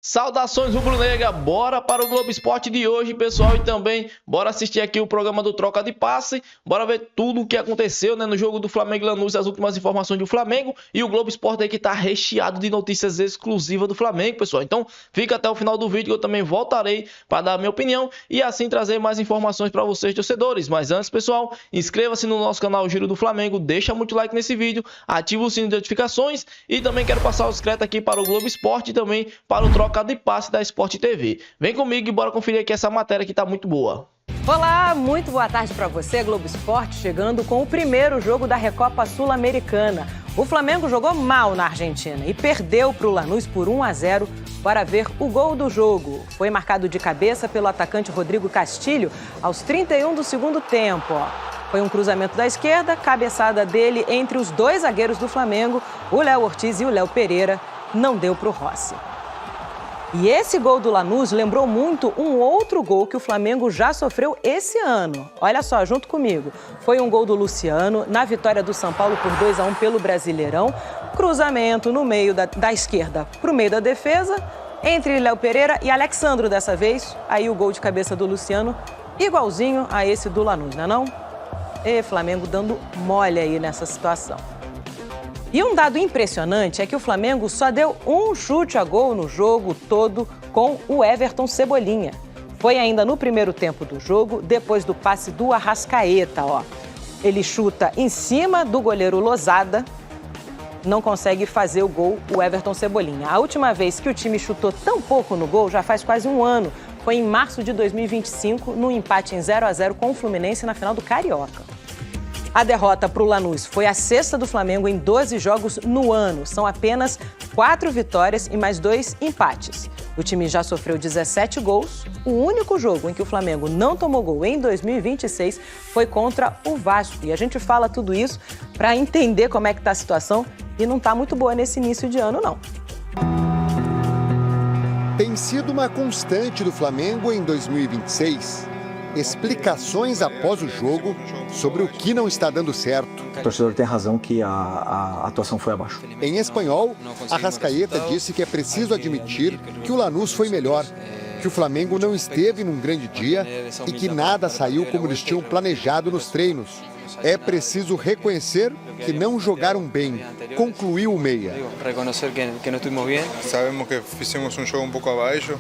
Saudações rubro-negra, bora para o Globo Esporte de hoje, pessoal, e também bora assistir aqui o programa do Troca de Passe, bora ver tudo o que aconteceu, no jogo do Flamengo e Lanús, as últimas informações do Flamengo, e o Globo Esporte aí que tá recheado de notícias exclusivas do Flamengo, pessoal. Então, fica até o final do vídeo que eu também voltarei para dar a minha opinião e assim trazer mais informações para vocês, torcedores. Mas antes, pessoal, inscreva-se no nosso canal Giro do Flamengo, deixa muito like nesse vídeo, ativa o sininho de notificações e também quero passar os créditos aqui para o Globo Esporte e também para o Troca de Passe da Sport TV. Vem comigo e bora conferir aqui essa matéria que tá muito boa. Olá, muito boa tarde para você, Globo Esporte, chegando com o primeiro jogo da Recopa Sul-Americana. O Flamengo jogou mal na Argentina e perdeu para o Lanús por 1-0 para ver o gol do jogo. Foi marcado de cabeça pelo atacante Rodrigo Castilho aos 31 do segundo tempo. Foi um cruzamento da esquerda, cabeçada dele entre os dois zagueiros do Flamengo, o Léo Ortiz e o Léo Pereira, não deu para o Rossi. E esse gol do Lanús lembrou muito um outro gol que o Flamengo já sofreu esse ano. Olha só, junto comigo. Foi um gol do Luciano na vitória do São Paulo por 2-1 pelo Brasileirão. Cruzamento no meio da esquerda para o meio da defesa, entre Léo Pereira e Alexandro dessa vez. Aí o gol de cabeça do Luciano, igualzinho a esse do Lanús, não é não? E Flamengo dando mole aí nessa situação. E um dado impressionante é que o Flamengo só deu um chute a gol no jogo todo com o Everton Cebolinha. Foi ainda no primeiro tempo do jogo, depois do passe do Arrascaeta, ó. Ele chuta em cima do goleiro Losada, não consegue fazer o gol, o Everton Cebolinha. A última vez que o time chutou tão pouco no gol já faz quase um ano. Foi em março de 2025, no empate em 0-0 com o Fluminense na final do Carioca. A derrota para o Lanús foi a sexta do Flamengo em 12 jogos no ano. São apenas 4 vitórias e mais 2 empates. O time já sofreu 17 gols. O único jogo em que o Flamengo não tomou gol em 2026 foi contra o Vasco. E a gente fala tudo isso para entender como é que está a situação e não está muito boa nesse início de ano, não. Tem sido uma constante do Flamengo em 2026. Explicações após o jogo sobre o que não está dando certo. O torcedor tem razão que a atuação foi abaixo. Em espanhol, Arrascaeta disse que é preciso admitir que o Lanús foi melhor, que o Flamengo não esteve num grande dia e que nada saiu como eles tinham planejado nos treinos. É preciso reconhecer que não jogaram bem, concluiu o meia. Reconhecer que não estivemos bem. Sabemos que fizemos jogo pouco abaixo.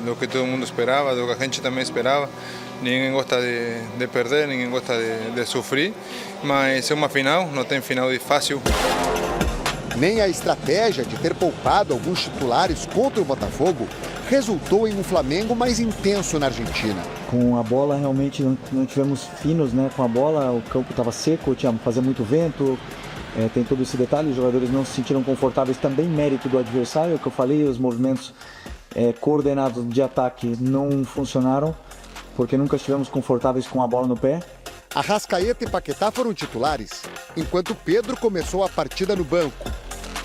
Do que todo mundo esperava, do que a gente também esperava. Ninguém gosta de perder, ninguém gosta de sofrer, mas é uma final, não tem final de fácil. Nem a estratégia de ter poupado alguns titulares contra o Botafogo resultou em um Flamengo mais intenso na Argentina. Com a bola realmente não tivemos finos, né? Com a bola o campo estava seco, fazia muito vento. Tem todo esse detalhe, os jogadores não se sentiram confortáveis, também mérito do adversário, o que eu falei, os movimentos coordenados de ataque não funcionaram, porque nunca estivemos confortáveis com a bola no pé. Arrascaeta e Paquetá foram titulares, enquanto Pedro começou a partida no banco.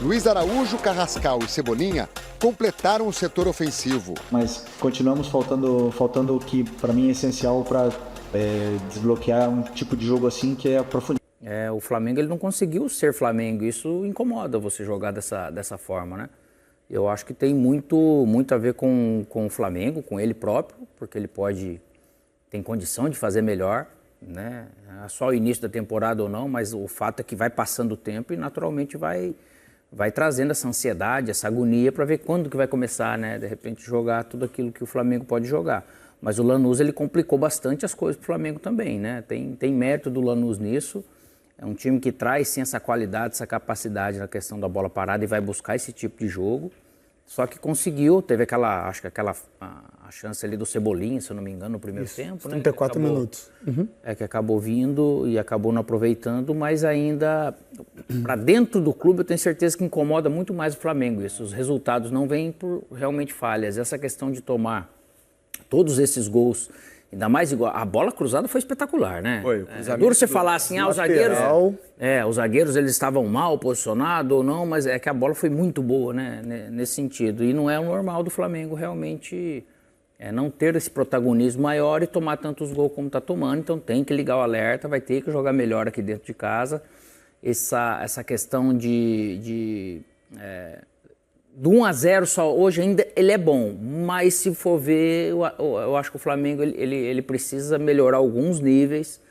Luiz Araújo, Carrascal e Cebolinha completaram o setor ofensivo. Mas continuamos faltando o que para mim é essencial para desbloquear um tipo de jogo assim, que é a profundidade. O Flamengo ele não conseguiu ser Flamengo, isso incomoda você jogar dessa forma, né? Eu acho que tem muito a ver com o Flamengo, com ele próprio, porque ele tem condição de fazer melhor, né? Só o início da temporada ou não, mas o fato é que vai passando o tempo e naturalmente vai trazendo essa ansiedade, essa agonia para ver quando que vai começar, né? De repente jogar tudo aquilo que o Flamengo pode jogar. Mas o Lanús ele complicou bastante as coisas para o Flamengo também, né? Tem mérito do Lanús nisso. É um time que traz sim essa qualidade, essa capacidade na questão da bola parada e vai buscar esse tipo de jogo. Só que conseguiu, teve a chance ali do Cebolinha, se eu não me engano, no primeiro tempo, né? 34 minutos. Uhum. Que acabou vindo e acabou não aproveitando, mas ainda para dentro do clube eu tenho certeza que incomoda muito mais o Flamengo isso. Os resultados não vêm por realmente falhas. Essa questão de tomar todos esses gols, ainda mais igual, a bola cruzada foi espetacular, né? Foi. É duro você falar assim, os zagueiros eles estavam mal posicionados ou não, mas é que a bola foi muito boa, né? Nesse sentido. E não é o normal do Flamengo realmente não ter esse protagonismo maior e tomar tantos gols como está tomando. Então tem que ligar o alerta, vai ter que jogar melhor aqui dentro de casa. Essa questão de do 1-0 só hoje ainda ele é bom, mas se for ver, eu acho que o Flamengo ele precisa melhorar alguns níveis,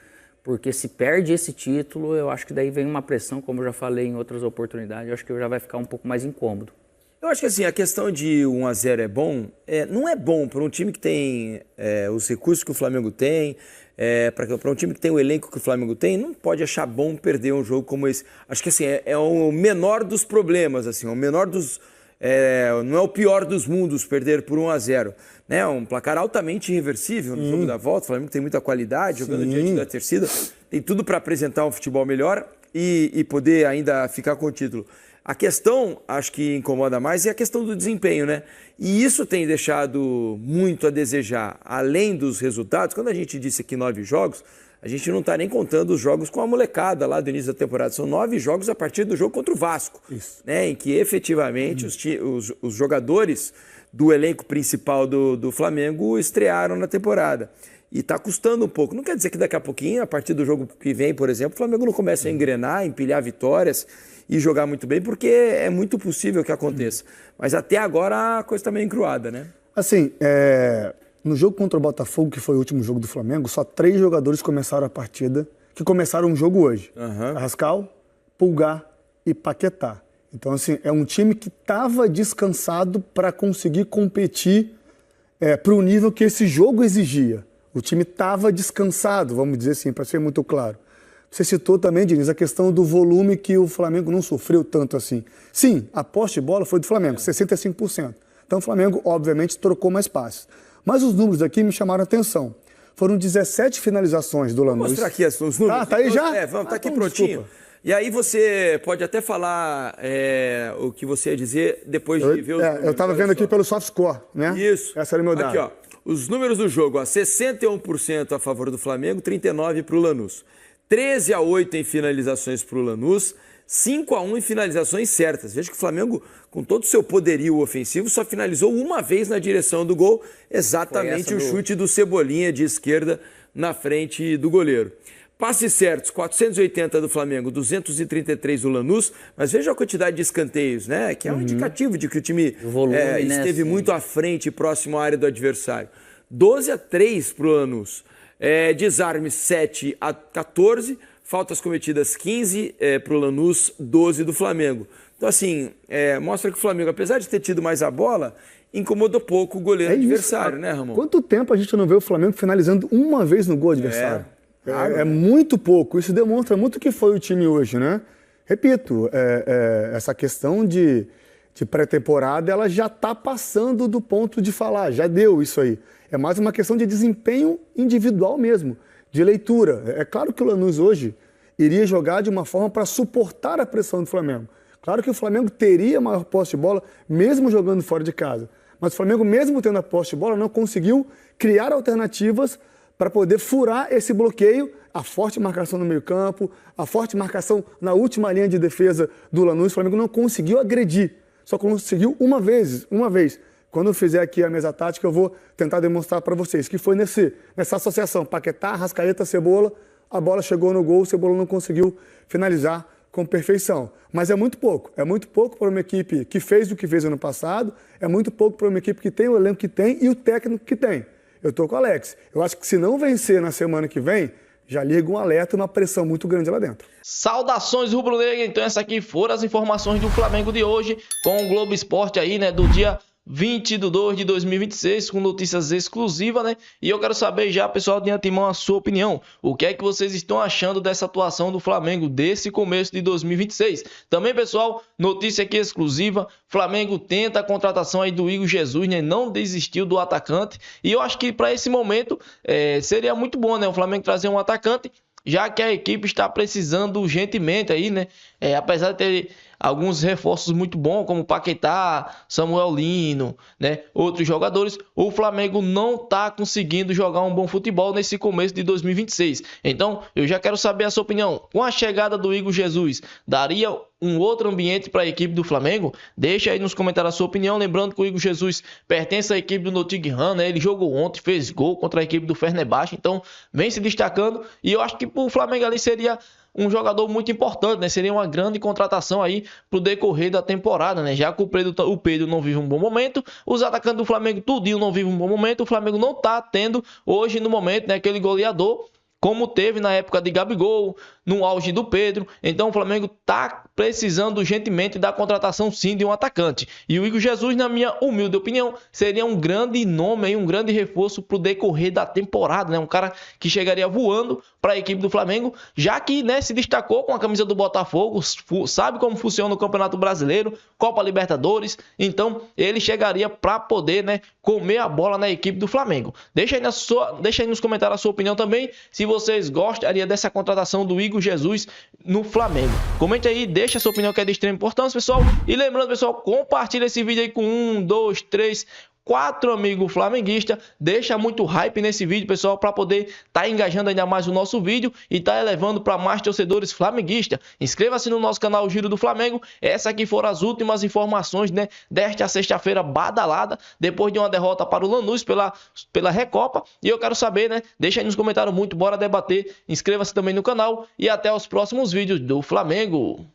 porque se perde esse título, eu acho que daí vem uma pressão, como eu já falei em outras oportunidades, eu acho que já vai ficar um pouco mais incômodo. Eu acho que assim, a questão de 1-0 é bom, não é bom para um time que tem os recursos que o Flamengo tem, para um time que tem o elenco que o Flamengo tem, não pode achar bom perder um jogo como esse. Acho que assim, é o menor dos problemas, assim, o menor dos... não é o pior dos mundos perder por 1-0. Né? Um placar altamente irreversível no jogo da volta. O Flamengo tem muita qualidade, jogando diante da torcida. Tem tudo para apresentar um futebol melhor e poder ainda ficar com o título. A questão, acho que incomoda mais, é a questão do desempenho, né? E isso tem deixado muito a desejar. Além dos resultados, quando a gente disse aqui 9 jogos, a gente não está nem contando os jogos com a molecada lá do início da temporada. São 9 jogos a partir do jogo contra o Vasco. Né, em que efetivamente os jogadores do elenco principal do Flamengo estrearam na temporada. E está custando um pouco. Não quer dizer que daqui a pouquinho, a partir do jogo que vem, por exemplo, o Flamengo não começa a engrenar, empilhar vitórias e jogar muito bem, porque é muito possível que aconteça. Mas até agora a coisa está meio encruada, né? Assim, no jogo contra o Botafogo, que foi o último jogo do Flamengo, só 3 jogadores começaram a partida, que começaram o jogo hoje. Carrascal, Pulgar e Paquetá. Então, assim, é um time que estava descansado para conseguir competir para o nível que esse jogo exigia. O time estava descansado, vamos dizer assim, para ser muito claro. Você citou também, Diniz, a questão do volume que o Flamengo não sofreu tanto assim. Sim, a posse de bola foi do Flamengo, 65%. Então o Flamengo, obviamente, trocou mais passes. Mas os números aqui me chamaram a atenção. Foram 17 finalizações do Lanús. Vou mostrar aqui os números. Tá aí já? Vamos, tá aqui prontinho. Desculpa. E aí você pode até falar o que você ia dizer depois de ver os números. Eu estava vendo aqui pelo SoftScore, né? Isso. Essa era o meu dado. Aqui, ó. Os números do jogo, 61% a favor do Flamengo, 39% para o Lanús. 13-8 em finalizações para o Lanús, 5-1 em finalizações certas. Veja que o Flamengo, com todo o seu poderio ofensivo, só finalizou uma vez na direção do gol, exatamente o chute do Cebolinha de esquerda na frente do goleiro. Passes certos, 480 do Flamengo, 233 do Lanús, mas veja a quantidade de escanteios, né? Que é um indicativo de que o time esteve muito à frente, próximo à área do adversário. 12-3 para o Lanús. Desarmes 7-14, faltas cometidas 15 para o Lanús, 12 do Flamengo. Então, assim, mostra que o Flamengo, apesar de ter tido mais a bola, incomodou pouco o goleiro adversário, né, Ramon? Quanto tempo a gente não vê o Flamengo finalizando uma vez no gol adversário? É muito pouco. Isso demonstra muito o que foi o time hoje, né? Repito, essa questão de pré-temporada, ela já está passando do ponto de falar, já deu isso aí. É mais uma questão de desempenho individual mesmo, de leitura. É claro que o Lanús hoje iria jogar de uma forma para suportar a pressão do Flamengo. Claro que o Flamengo teria maior posse de bola, mesmo jogando fora de casa. Mas o Flamengo, mesmo tendo a posse de bola, não conseguiu criar alternativas para poder furar esse bloqueio, a forte marcação no meio-campo, a forte marcação na última linha de defesa do Lanús. O Flamengo não conseguiu agredir, só conseguiu uma vez. Quando eu fizer aqui a mesa tática, eu vou tentar demonstrar para vocês que foi nessa associação Paquetá, Arrascaeta, Cebola, a bola chegou no gol, o Cebola não conseguiu finalizar com perfeição. Mas é muito pouco para uma equipe que fez o que fez ano passado, é muito pouco para uma equipe que tem o elenco que tem e o técnico que tem. Eu estou com o Alex. Eu acho que se não vencer na semana que vem, já liga um alerta e uma pressão muito grande lá dentro. Saudações rubro-negra. Então essas aqui foram as informações do Flamengo de hoje, com o Globo Esporte aí, né, do dia 20/2 de 2026, com notícias exclusivas, né? E eu quero saber já, pessoal, de antemão, a sua opinião. O que é que vocês estão achando dessa atuação do Flamengo desse começo de 2026? Também, pessoal, notícia aqui exclusiva: Flamengo tenta a contratação aí do Igor Jesus, né? Não desistiu do atacante. E eu acho que para esse momento seria muito bom, né? O Flamengo trazer um atacante, já que a equipe está precisando urgentemente aí, né? Apesar de ter alguns reforços muito bons, como Paquetá, Samuel Lino, né? Outros jogadores, o Flamengo não está conseguindo jogar um bom futebol nesse começo de 2026. Então, eu já quero saber a sua opinião. Com a chegada do Igor Jesus, daria um outro ambiente para a equipe do Flamengo? Deixa aí nos comentários a sua opinião. Lembrando que o Igor Jesus pertence à equipe do Nottingham, né? Ele jogou ontem, fez gol contra a equipe do Fenerbahçe, então vem se destacando. E eu acho que para o Flamengo ali seria um jogador muito importante, né? Seria uma grande contratação aí pro decorrer da temporada, né? Já que o Pedro não vive um bom momento, os atacantes do Flamengo tudinho não vivem um bom momento, o Flamengo não tá tendo hoje no momento, né, aquele goleador como teve na época de Gabigol, no auge do Pedro. Então o Flamengo está precisando urgentemente da contratação sim de um atacante. E o Igor Jesus, na minha humilde opinião, seria um grande nome, um grande reforço para o decorrer da temporada, né? Um cara que chegaria voando para a equipe do Flamengo, já que, né, se destacou com a camisa do Botafogo, sabe como funciona o Campeonato Brasileiro, Copa Libertadores. Então ele chegaria para poder, né, comer a bola na equipe do Flamengo. Deixa aí nos comentários a sua opinião também, se vocês gostariam dessa contratação do Igor Jesus no Flamengo. Comente aí, deixa a sua opinião, que é de extrema importância, pessoal. E lembrando, pessoal, compartilha esse vídeo aí com 1, 2, 3, 4 amigos flamenguistas. Deixa muito hype nesse vídeo, pessoal, para poder estar engajando ainda mais o nosso vídeo e estar elevando para mais torcedores flamenguistas. Inscreva-se no nosso canal Giro do Flamengo. Essas aqui foram as últimas informações, né, desta sexta-feira badalada, depois de uma derrota para o Lanús pela Recopa. E eu quero saber, né, deixa aí nos comentários muito, bora debater. Inscreva-se também no canal e até os próximos vídeos do Flamengo.